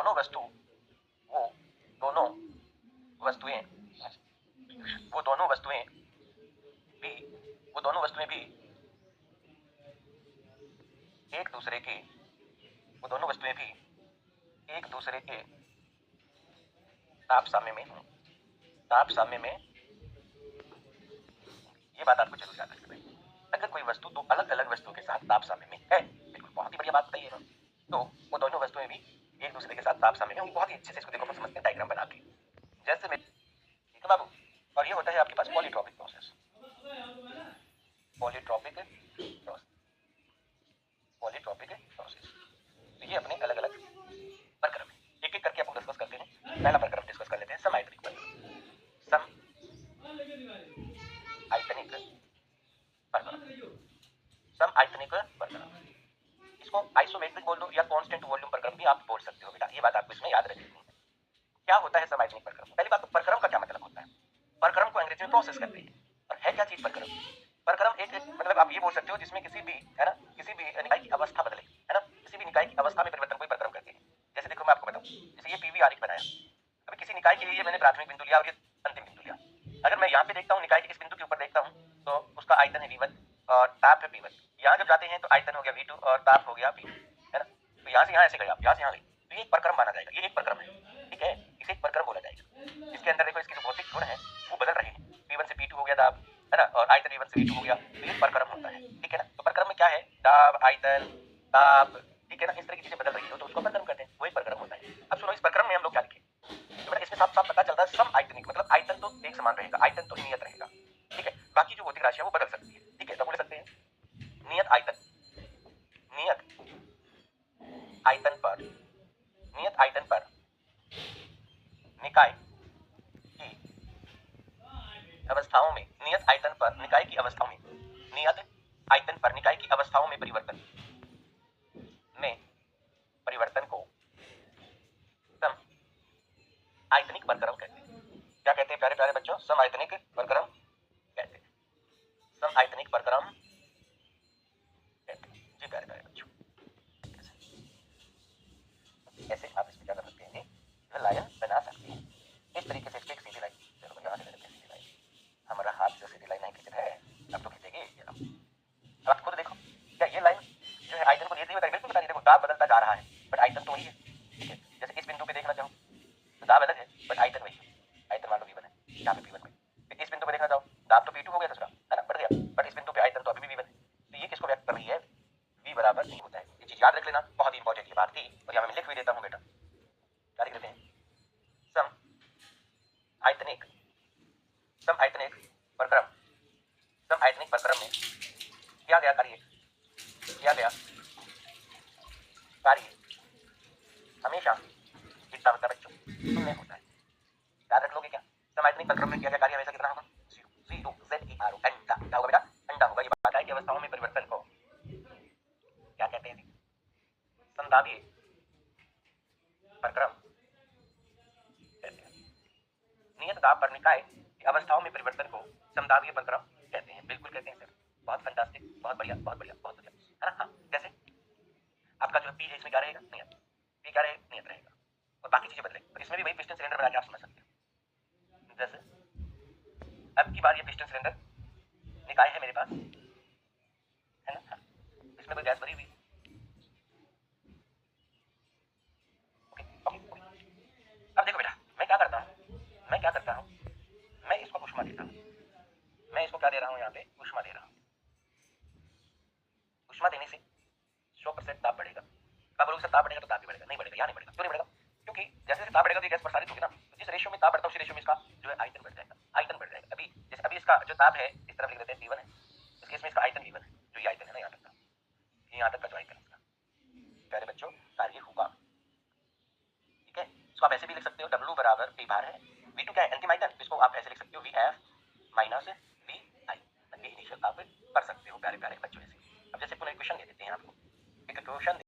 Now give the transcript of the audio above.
दोनों वस्तु वो दोनों वस्तुएं वो दोनों वस्तुएं भी वो दोनों वस्तुएं भी एक दूसरे के वो दोनों वस्तुएं भी एक दूसरे के ताप साम्य में हों। ताप साम्य में, ये बात आपको जरूर याद रखनी है। अगर कोई वस्तु दो अलग अलग वस्तुओं के साथ ताप साम्य में है, बिल्कुल बहुत ही बढ़िया बात बताइए, तो वो दोनों वस्तुएं भी एक दूसरे के साथ ताप साम्य में होंगी। बहुत ही अच्छे से इसको देखो, समझते हैं डायग्राम बना के। जैसे मैं, ठीक है बाबू, और ये होता है आपके पास polytropic process. Polytropic process polytropic process तो ये अपने अलग अलग प्रक्रम है, एक एक करके अपन डिस्कस करते हैं। पहला प्रक्रम डिस्कस कर लेते हैं, समआयतनिक प्रक्रम। समआयतनिक प्रक्रम समआयतनिक प्रक्रम, इसको आइसोमेट्रिक बोल दो या कांस्टेंट वॉल्यूम प्रक्रम भी आप बोल सकते हो बेटा, ये बात आपको इसमें याद रखनी है। क्या होता है समआयतनिक प्रक्रम? पहली बात तो प्रक्रम का क्या मतलब होता है? प्रक्रम को अंग्रेजी में प्रोसेस कहते हैं। और है क्या चीज प्रक्रम? प्रक्रम एक मतलब आप ये बोल सकते हो जिसमें किसी भी, है ना, किसी भी निकाय की अवस्था बदले, है ना, किसी भी निकाय की अवस्था में परिवर्तन को प्रक्रम कहते हैं। जैसे देखो मैं आपको बताऊं, जैसे ये पीवी आरेख बनाया, अभी किसी निकाय के लिए मैंने प्राथमिक बिंदु लिया और ये अंतिम बिंदु लिया। अगर मैं यहाँ पे देखता हूँ, निकाय के इस बिंदु के ऊपर देखता हूँ, तो उसका आयतन है V1 और ताप है P1। यहाँ जब जाते हैं तो आयतन हो गया V2 और ताप हो गया P2, है ना। तो यहाँ से यहाँ ऐसे गए आप, यहाँ से यहाँ गए, तो ये एक प्रक्रम माना जाएगा। ये एक प्रक्रम है, ठीक है, इसे एक प्रक्रम बोला जाएगा। इसके अंदर देखो इसके जो भौतिक गुण है वो बदल रहे हैं। P1 से P2 हो गया दाब, है ना, और आयतन V1 से V2 हो गया, तो ये प्रक्रम होता है, ठीक है ना। तो प्रक्रम में क्या है, दाब, आयतन, ताप, ठीक है ना, इस तरह की चीजें बदल रही हो तो उसको प्रक्रम कहते हैं, वो एक प्रक्रम होता है। अब सुनो, इस प्रक्रम में हम लोग क्या लिखे, तो बेटा इसमें साफ साफ पता चलता है समआयतनिक मतलब आयतन तो एक समान रहेगा, आयतन तो नियत रहेगा, ठीक है। बाकी जो भौतिक राशियां वो बदल सकती है, ठीक है। तो बोल सकते हैं नियत आयतन नियत आयतन पर निकाय की अवस्थाओं में नियत आयतन पर निकाय की अवस्थाओं में नियत आयतन पर निकाय की अवस्थाओं में परिवर्तन को सम आयतनिक प्रक्रम कहते हैं। क्या कहते हैं प्यारे प्यारे बच्चों? सम आयतनिक प्रक्रम कहते हैं। सम आयतनिक प्रक्रम कहते हैं जी प्यारे प्यारे बच्चों। ऐसे आप इसमें क्या कर सकते हैं, लाइन बना सकते हैं इस तरीके से। इसकी एक सीधी लाइन, चलो यहाँ से लेते हैं सीधी लाइन, हमारा हाथ से सीधी लाइन नहीं खींच रहा है, अब तो खींचेगी। अब आप खुद देखो, क्या ये लाइन जो है आयतन को नियत नहीं बता रही? बिल्कुल बता रही है। देखो दाब बदलता जा रहा है बट आयतन तो वही है, ठीक है। जैसे इस बिंदु पे देखना चाहो तो दाब अलग है बट आयतन वही है। आयतन मान लो V1 है, यहाँ पे P1 में। इस बिंदु पे देखना चाहो, दाब तो P2 हो गया दूसरा, है ना, बढ़ गया, बट इस बिंदु पे आयतन तो अभी भी V1 है। तो ये किसको व्यक्त कर रही है? V बराबर नहीं होता है। ये चीज याद रख लेना, बहुत ही इंपॉर्टेंट ये बात थी, और यहाँ मैं लिख भी देता हूँ बेटा। क्या लिख देते हैं? सम आयतनिक प्रक्रम में किया गया कार्य हमेशा कितना होता है बच्चों? शून्य होता है। याद रख लोगे क्या? समआयतनिक प्रक्रम में किया गया कार्य हमेशा कितना होगा? जीरो, ZERO, अंडा। क्या होगा बेटा? अंडा होगा। ये बात की अवस्थाओं में परिवर्तन को क्या कहते हैं? संदाबीय प्रक्रम कहते हैं। नियत दाब पर निकाय की अवस्थाओं में परिवर्तन को समदाबीय प्रक्रम कहते हैं। बिल्कुल कहते हैं सर, बहुत फंटास्टिक, बहुत बढ़िया, बहुत बढ़िया, बहुत बढ़िया, है ना। हाँ, जैसे आपका जो P है इसमें क्या रहेगा? नियत। P क्या रहेगा? नियत रहेगा, और बाकी चीजें बदलेंगी। तो इसमें भी वही पिस्टन सिलेंडर बना के आप समझ सकते हो। जैसे अब की बार ये पिस्टन सिलेंडर निकाय है मेरे पास, है ना। हाँ, इसमें कोई गैस भरी हुई, ओके ओके ओके। अब देखो बेटा, मैं क्या करता हूँ, मैं इसको ऊष्मा देता हूँ। मैं इसको क्या दे रहा हूँ? यहाँ पे ऊष्मा दे रहा हूँ। ऊष्मा देने से 100% ताप बढ़ेगा। अब बोलोगे सर ताप बढ़ेगा तो ताप भी बढ़ेगा? नहीं बढ़ेगा। यहाँ नहीं बढ़ेगा। क्यों नहीं बढ़ेगा? क्योंकि जैसे जैसे ताप बढ़ेगा तो ये गैस प्रसारित होगी ना, तो जिस रेशियो में ताप बढ़ता है उसी रेशियो में इसका जो है आयतन बढ़ जाएगा। आयतन बढ़ जाएगा। अभी जैसे अभी इसका जो ताप है इस तरफ लिख देते हैं P1 है, इस केस में इसका आयतन V1 है, जो ये आयतन है ना यहाँ तक का, यहाँ तक का जो आयतन इसका, प्यारे बच्चों, कार्य होगा, ठीक है। इसको आप ऐसे भी लिख सकते हो, W बराबर P बार है, V2 क्या है? अंतिम आयतन, इसको आप ऐसे लिख सकते हो VF माइनस VI। ये इनिशियल आप कर सकते हो प्यारे प्यारे बच्चों। ऐसे अब जैसे पुनः क्वेश्चन दे देते हैं आपको, एक क्वेश्चन